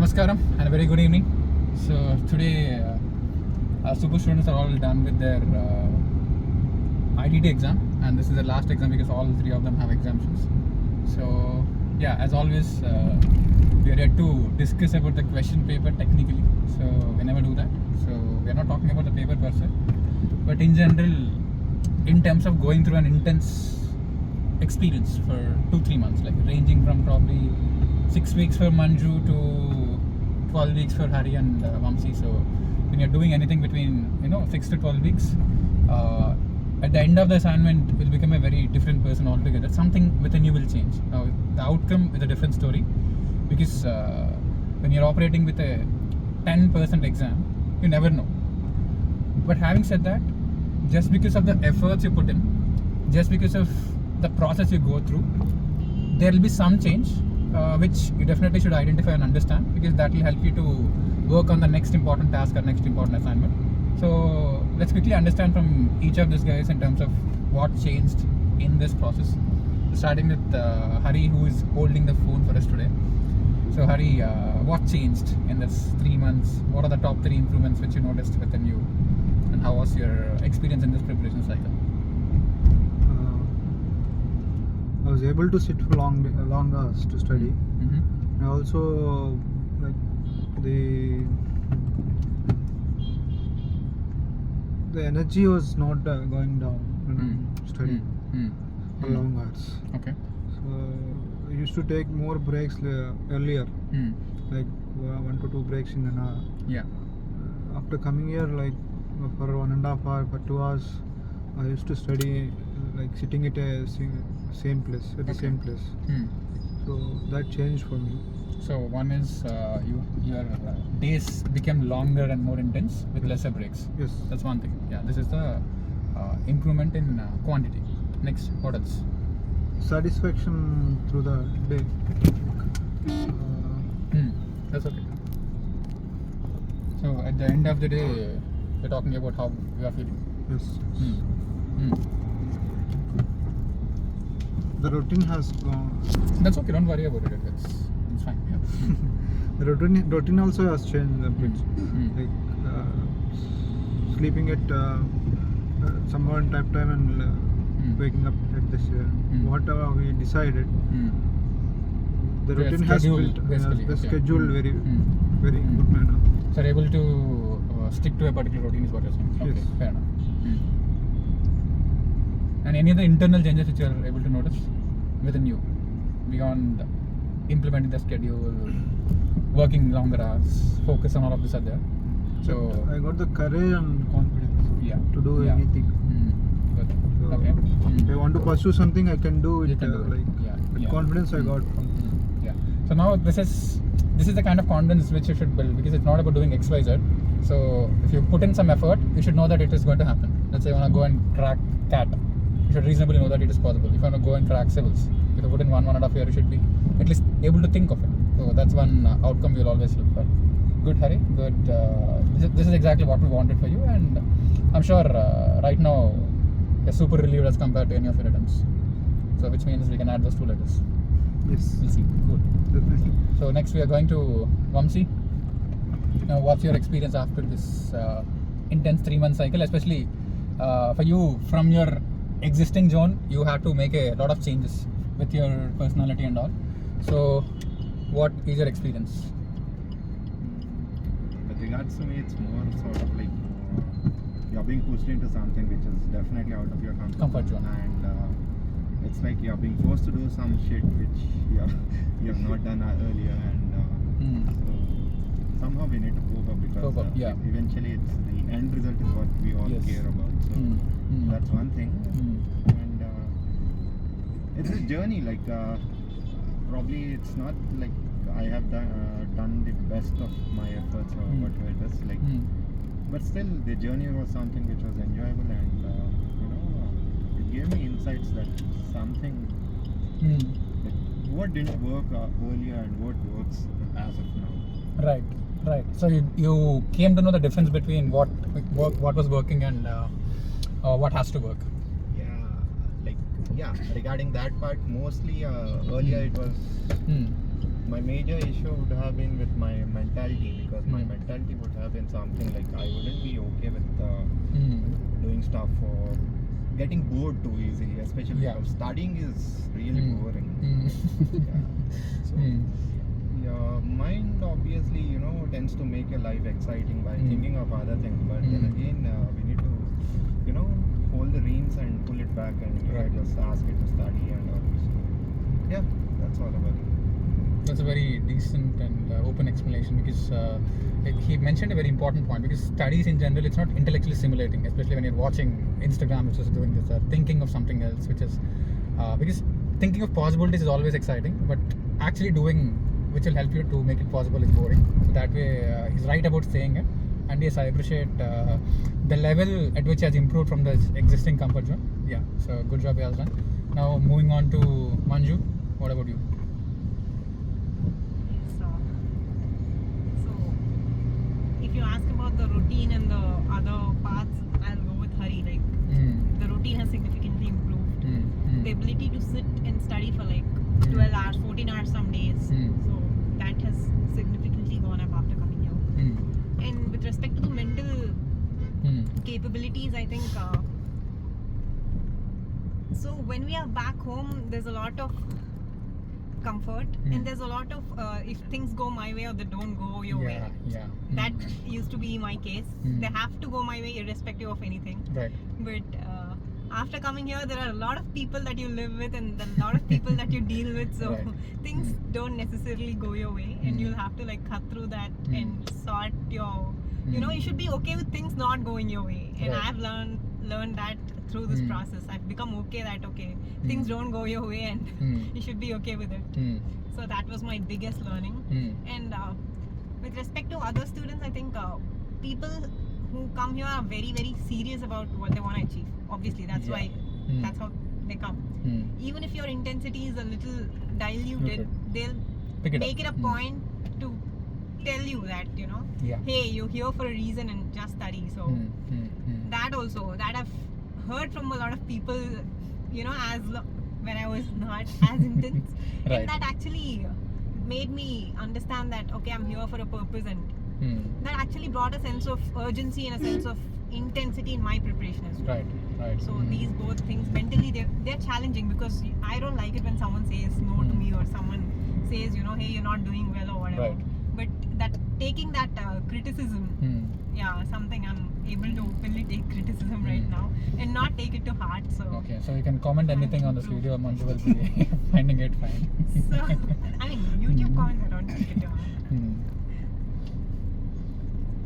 Namaskaram and a very good evening. So today our super students are all done with their IDT exam, and this is the last exam because all three of them have exemptions. So yeah, as always, we are here to discuss about the question paper technically. So we never do that. So we are not talking about the paper per se, but in general, in terms of going through an intense experience for 2-3 months, like ranging from probably 6 weeks for Manju to 12 weeks for Hari and Vamsi. So when you're doing anything between 6 to 12 weeks, at the end of the assignment will become a very different person altogether. Something within you will change. Now the outcome is a different story, because when you're operating with a 10% exam, you never know. But having said that, just because of the efforts you put in, just because of the process you go through, there will be some change which you definitely should identify and understand, because that will help you to work on the next important task or next important assignment. So let's quickly understand from each of these guys in terms of what changed in this process. Starting with Hari, who is holding the phone for us today. So Hari, what changed in this 3 months? What are the top 3 improvements which you noticed within you, and how was your experience in this preparation cycle? I was able to sit for long hours to study. Mm-hmm. And also, like the energy was not going down when I'm studying for long hours. Okay. So I used to take more breaks earlier, like 1 to 2 breaks in an hour. Yeah. After coming here, like for 1.5 hours, for 2 hours, I used to study like sitting at a same place, at the same place. So that changed for me. So one is your days became longer and more intense with lesser breaks. Yes. That's one thing. Yeah, this is the improvement in quantity. Next, what else? Satisfaction through the day. That's okay. So at the end of the day, we're talking about how you are feeling. Yes. The The routine has gone. That's okay. Don't worry about it. It's fine. Yeah. The routine also has changed a bit. Like sleeping at some time and waking up at this. Whatever we decided, the We are routine has scheduled, built. basically, The okay. schedule very good manner. So you're able to stick to a particular routine is what you're saying. Okay, Yes. fair enough. And any other internal changes which you're able to notice within you, beyond implementing the schedule, working longer hours, focus on all of this are there. So I got the courage and confidence yeah, to do yeah. anything. Good. So, Okay. if I want to pursue something, I can do it. You can do it. Like Yeah, with yeah. confidence I got from this. Yeah. So now this is the kind of confidence which you should build, because it's not about doing X, Y, Z. So if you put in some effort, you should know that it is going to happen. Let's say you want to go and crack CAT, you should reasonably know that it is possible. If you want to go and crack civils, if you put in 1.5 years, you should be at least able to think of it. So that's one outcome we'll always look for. Good, Hari. Good. This is exactly what we wanted for you, and I'm sure right now you're super relieved as compared to any of your attempts. So which means we can add those 2 letters. Yes, We'll see. Good. definitely. So next we are going to Vamsi. Now, what's your experience after this intense 3-month cycle, especially for you from your existing zone? You have to make a lot of changes with your personality and all. So what is your experience? With regards to me, it's more sort of like you're being pushed into something which is definitely out of your Comfort zone. and it's like you're being forced to do some shit which you have not done earlier, and so somehow we need to cope up, because Cope up, yeah. eventually it's the end result is what we all Yes. care about. So that's one thing, and it's a journey. Like probably it's not like I have done the best of my efforts or whatever it is. Like, but still, the journey was something which was enjoyable, and it gave me insights that something like what didn't work earlier and what works as of now. Right. So you came to know the difference between what was working and what has to work. Yeah, regarding that part, mostly earlier it was my major issue would have been with my mentality, because my mentality would have been something like I wouldn't be okay with doing stuff or getting bored too easily, especially because studying is really boring. Yeah. So your mind obviously, you know, tends to make your life exciting by thinking of other things, but then again we need to, you know, hold the reins and pull it back and just ask it to study and all. So, yeah, that's all about it. That's a very decent and open explanation, because he mentioned a very important point, because studies in general, it's not intellectually stimulating, especially when you're watching Instagram, which is doing this, thinking of something else, which is because thinking of possibilities is always exciting, but actually doing, which will help you to make it possible, is boring. So that way he's right about saying it. And yes, I appreciate the level at which he has improved from the existing comfort zone. Yeah, so good job, well done. Now moving on to Manju, what about you? So if you ask about the routine and the other parts, I'll go with Hari. Like the routine has significantly improved. The ability to sit and study for like 12 hours, 14 hours some days. So that has significantly gone up after coming here. And with respect to the mental capabilities, I think so when we are back home, there's a lot of comfort and there's a lot of if things go my way or they don't go your way. That used to be my case. They have to go my way irrespective of anything. Right. But after coming here, there are a lot of people that you live with and a lot of people that you deal with, so things don't necessarily go your way, and you'll have to like cut through that and sort your, you know, you should be okay with things not going your way. And I've learned that through this process. I've become okay that things don't go your way and you should be okay with it. So that was my biggest learning. And with respect to other students, I think people who come here are very, very serious about what they want to achieve. Obviously, that's why that's how they come. Even if your intensity is a little diluted, they'll make it a point to tell you that, you know, hey, you're here for a reason and just study. So that also, that I've heard from a lot of people, you know, when I was not as intense, and that actually made me understand that okay, I'm here for a purpose, and that actually brought a sense of urgency and a sense of intensity in my preparation as well. Right. So these both things mentally they're challenging, because I don't like it when someone says no to me, or someone says, you know, hey, you're not doing well or whatever. But that taking that criticism, something I'm able to openly take criticism right now and not take it to heart. So okay, so you can comment anything on this video, Manju will be finding it fine. So I mean, YouTube comments I don't take it to heart.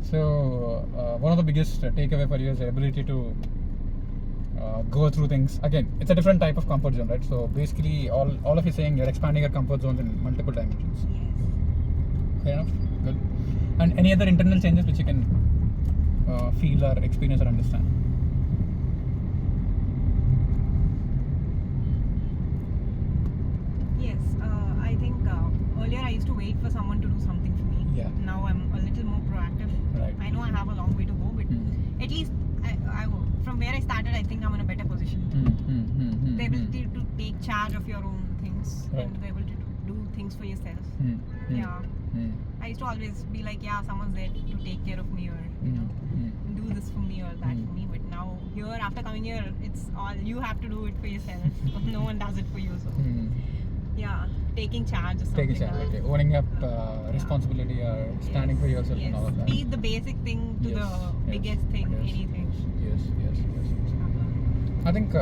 So one of the biggest takeaway for you is the ability to go through things. Again, it's a different type of comfort zone, right? So basically all of you saying you're expanding your comfort zone in multiple dimensions. Yes. Fair enough. Good. And any other internal changes which you can feel or experience or understand? Yes, I think earlier I used to wait for someone to do something for me. Yeah. Now I'm a little more proactive. Right. I know I have a long way to go, but at least from where I started, I think I'm in a better position. The ability to take charge of your own things and the ability to do things for yourself. I used to always be like, someone's there to take care of me, or you know, do this for me or that for me. But now here, after coming here, it's all you have to do it for yourself. No one does it for you. So taking charge is something. Taking charge, okay. Owning up responsibility or standing for yourself and all of that. Be the basic thing to the biggest thing, anything. Yes. I think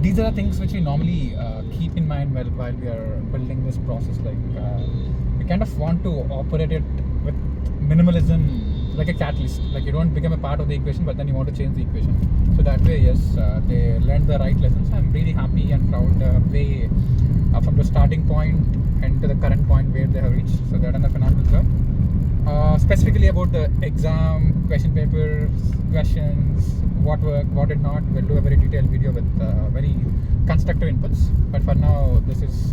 these are the things which we normally keep in mind while we are building this process. Like we kind of want to operate it with minimalism, like a catalyst. Like you don't become a part of the equation, but then you want to change the equation. So that way, yes, they learned the right lessons. I'm really happy and proud way from the starting point and to the current point where they have reached. So they're done a phenomenal job. Specifically about the exam, question papers, questions, what worked, what did not, we'll do a very detailed video with very constructive inputs. But for now, this is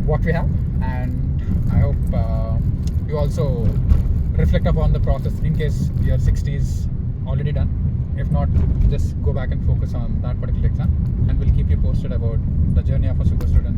what we have, and I hope you also reflect upon the process in case your 60 is already done. If not, just go back and focus on that particular exam, and we'll keep you posted about the journey of a super student